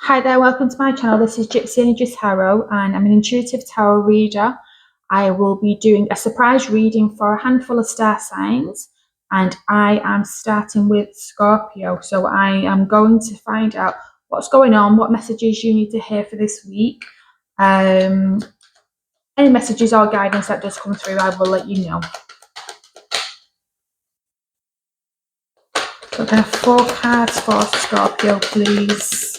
Hi there, welcome to my channel. This is Gypsy Energy Tarot and I'm an intuitive tarot reader. I will be doing a surprise reading for a handful of star signs and I am starting with Scorpio. So I am going to find out what's going on, what messages you need to hear for this week. Any messages or guidance that does come through, I will let you know. So there are 4 cards for Scorpio, please.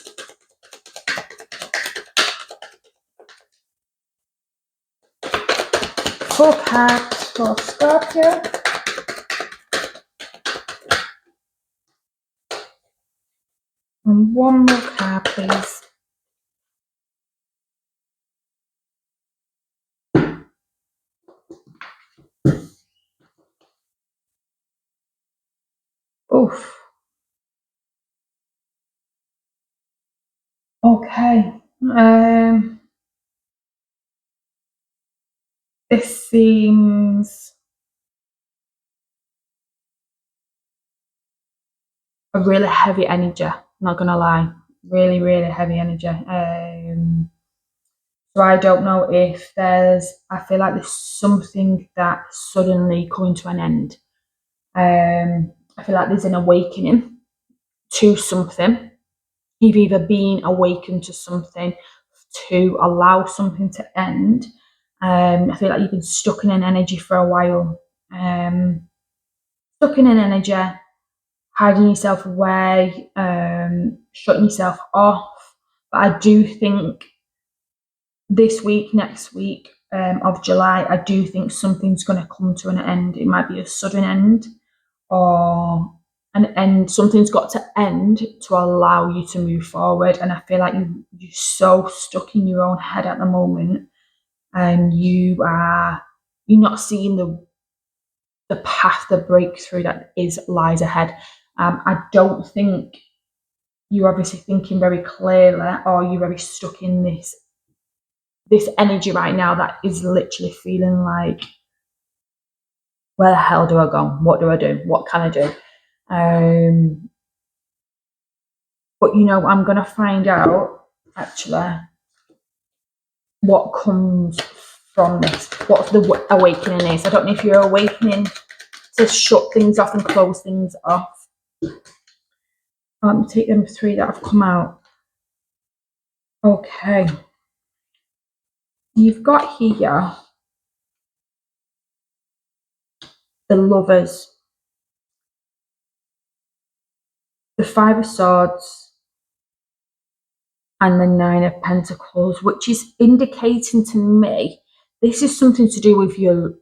4 cards for Scorpio. And 1 more card, please. Oof. Okay. This seems a really heavy energy. Not gonna lie, really, really heavy energy. So I don't know if I feel like there's something that's suddenly coming to an end. I feel like there's an awakening to something. You've either been awakened to something to allow something to end. I feel like you've been stuck in an energy for a while. Stuck in an energy, hiding yourself away, shutting yourself off. But I do think this week, next week of July, I do think something's going to come to an end. It might be a sudden end or an end. Something's got to end to allow you to move forward. And I feel like you're so stuck in your own head at the moment, and you're not seeing the path, the breakthrough that lies ahead. I don't think you're obviously thinking very clearly, or you're very stuck in this energy right now that is literally feeling like, where the hell do I go? What do I do? What can I do? But I'm gonna find out actually what comes from this, what the awakening is. I don't know if you're awakening to shut things off and close things off. Take them 3 that have come out. Okay. You've got here the Lovers, the 5 of Swords, and the 9 of Pentacles, which is indicating to me this is something to do with your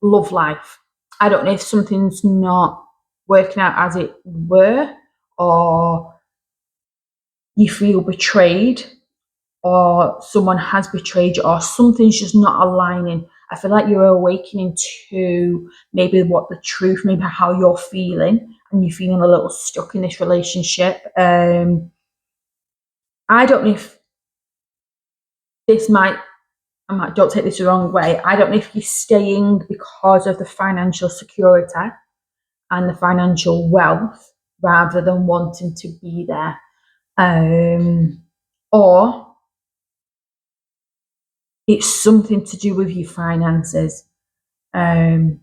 love life. I don't know if something's not working out as it were, or you feel betrayed, or someone has betrayed you, or something's just not aligning. I feel like you're awakening to maybe what the truth, maybe how you're feeling, and you're feeling a little stuck in this relationship. I don't know if don't take this the wrong way. I don't know if you're staying because of the financial security and the financial wealth rather than wanting to be there. Or it's something to do with your finances. Maybe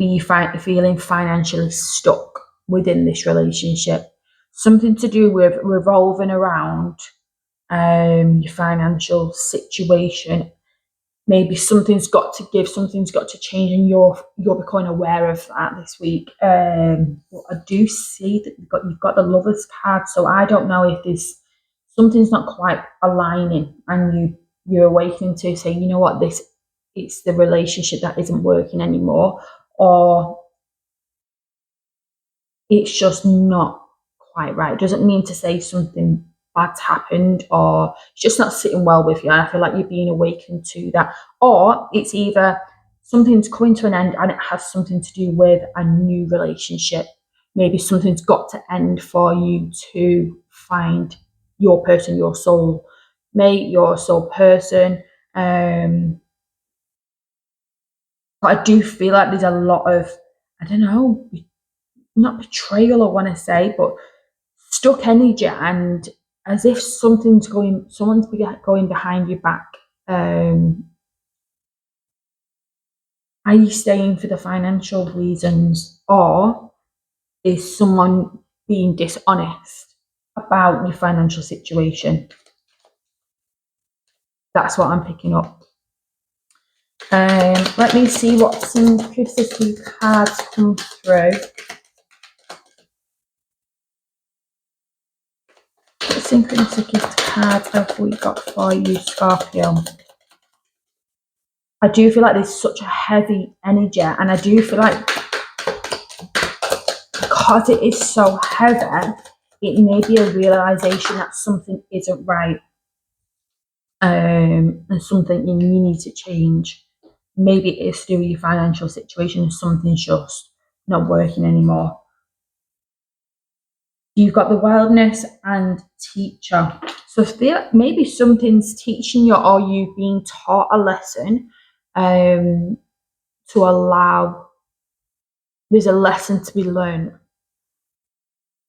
you're feeling financially stuck within this relationship. Something to do with revolving around your financial situation. Maybe something's got to give, something's got to change, and you're becoming aware of that this week. But I do see that you've got the Lovers card, so I don't know if something's not quite aligning, and you're awakening to saying, you know what, it's the relationship that isn't working anymore, or it's just not quite right. It doesn't mean to say something bad's happened, or it's just not sitting well with you. And I feel like you're being awakened to that. Or it's either something's coming to an end and it has something to do with a new relationship. Maybe something's got to end for you to find your person, your soul mate, your soul person. But I do feel like there's a lot of, I don't know, not betrayal, I want to say, but stuck energy, and as if someone's going behind your back. Are you staying for the financial reasons, or is someone being dishonest about your financial situation? That's what I'm picking up. Let me see what synchronicity cards come through. What synchronicity cards have we got for you, Scorpio? I do feel like there's such a heavy energy, and I do feel like because it is so heavy, it may be a realization that something isn't right, and something you need to change. Maybe it is to do with your financial situation, something's just not working anymore. You've got the wildness and teacher. So maybe something's teaching you, or you've been taught a lesson to allow, there's a lesson to be learned.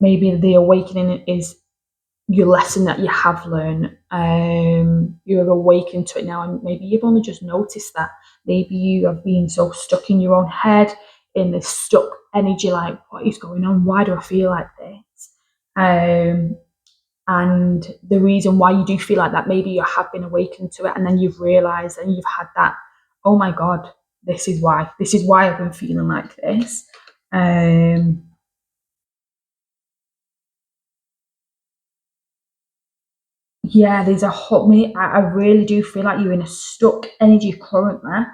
Maybe the awakening is your lesson that you have learned. You're awakened to it now, and maybe you've only just noticed that. Maybe you have been so stuck in your own head, in this stuck energy, like, what is going on? Why do I feel like this? And the reason why you do feel like that, maybe you have been awakened to it, and then you've realized and you've had that, oh my God, this is why I've been feeling like this. Yeah, there's a hot me. I really do feel like you're in a stuck energy currently.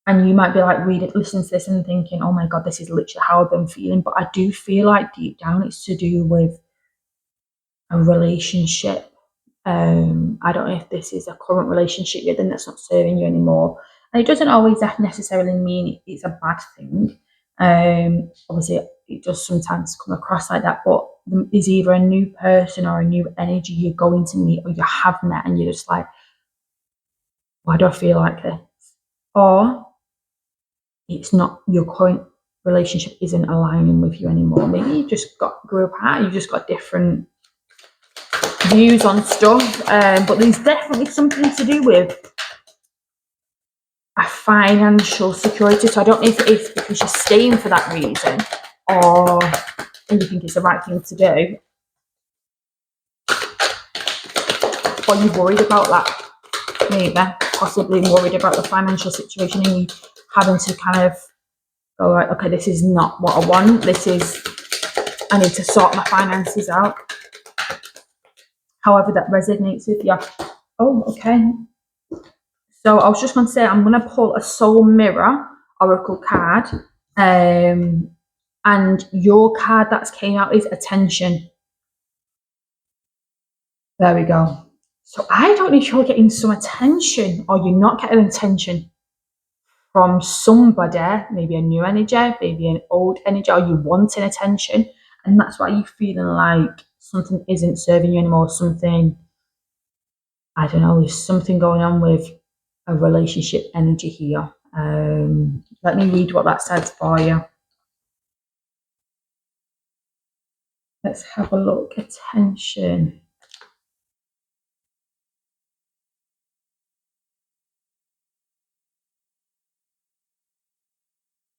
And you might be like listening to this and thinking, oh my God, this is literally how I've been feeling. But I do feel like deep down it's to do with a relationship. I don't know if this is a current relationship you're in that's not serving you anymore. And it doesn't always necessarily mean it's a bad thing. Obviously, it does sometimes come across like that, but there's either a new person or a new energy you're going to meet, or you have met, and you're just like, why do I feel like this? Or it's not, your current relationship isn't aligning with you anymore. Maybe you just grew apart, you just got different views on stuff, but there's definitely something to do with a financial security. So I don't know if it is because you're staying for that reason, or you think it's the right thing to do, or you're worried about that. Maybe possibly worried about the financial situation, and you having to kind of go, right, okay, this is not what I want. I need to sort my finances out. However that resonates with you. Oh, okay. So I was just going to say, I'm going to pull a soul mirror oracle card. And your card that's came out is attention. There we go. So I don't know if you're getting some attention or you're not getting attention from somebody, maybe a new energy, maybe an old energy, or you wanting attention. And that's why you're feeling like something isn't serving you anymore. Something, I don't know, there's something going on with a relationship energy here. Let me read what that says for you. Let's have a look. Attention.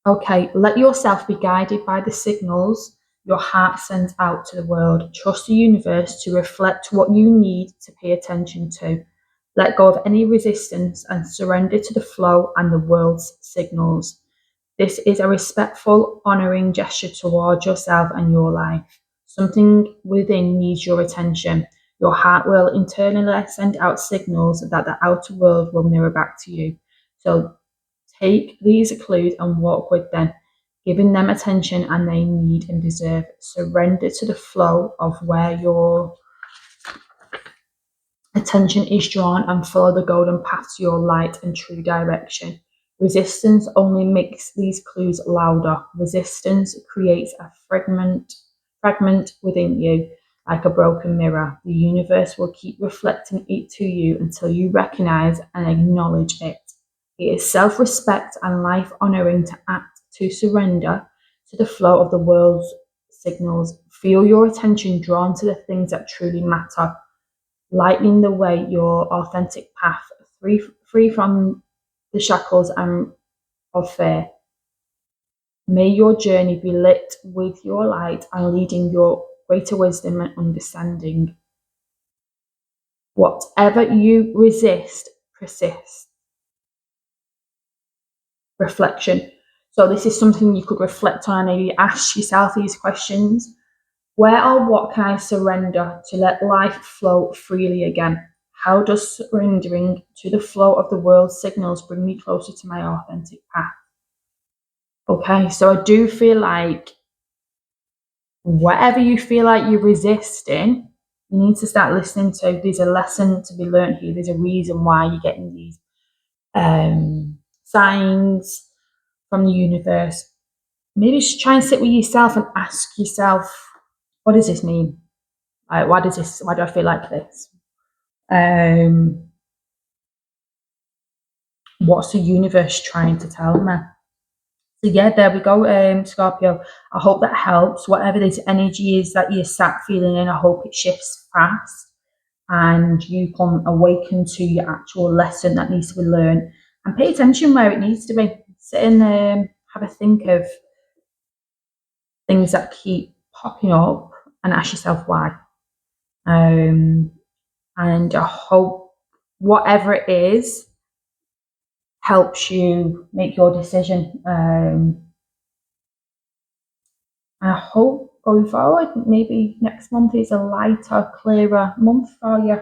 Okay, let yourself be guided by the signals your heart sends out to the world. Trust the universe to reflect what you need to pay attention to. Let go of any resistance and surrender to the flow and the world's signals. This is a respectful, honoring gesture towards yourself and your life. Something within needs your attention. Your heart will internally send out signals that the outer world will mirror back to you. So take these clues and walk with them, giving them attention and they need and deserve. Surrender to the flow of where your attention is drawn and follow the golden path to your light and true direction. Resistance only makes these clues louder. Resistance creates a fragment within you, like a broken mirror. The universe will keep reflecting it to you until you recognize and acknowledge it. It is self-respect and life honoring to act to surrender to the flow of the world's signals. Feel your attention drawn to the things that truly matter, lighting the way your authentic path, free from the shackles and of fear. May your journey be lit with your light and leading your greater wisdom and understanding. Whatever you resist, persists. Reflection. So this is something you could reflect on. Maybe ask yourself these questions. Where or what can I surrender to let life flow freely again? How does surrendering to the flow of the world's signals bring me closer to my authentic path? Okay, so I do feel like whatever you feel like you're resisting, you need to start listening to. There's a lesson to be learned here. There's a reason why you're getting these signs from the universe. Maybe just try and sit with yourself and ask yourself, what does this mean? Like, why do I feel like this? What's the universe trying to tell me? So yeah, there we go, Scorpio. I hope that helps. Whatever this energy is that you're sat feeling in, I hope it shifts fast and you come awaken to your actual lesson that needs to be learned, and pay attention where it needs to be. Sit and have a think of things that keep popping up and ask yourself why. And I hope whatever it is helps you make your decision. I hope going forward, maybe next month is a lighter, clearer month for you.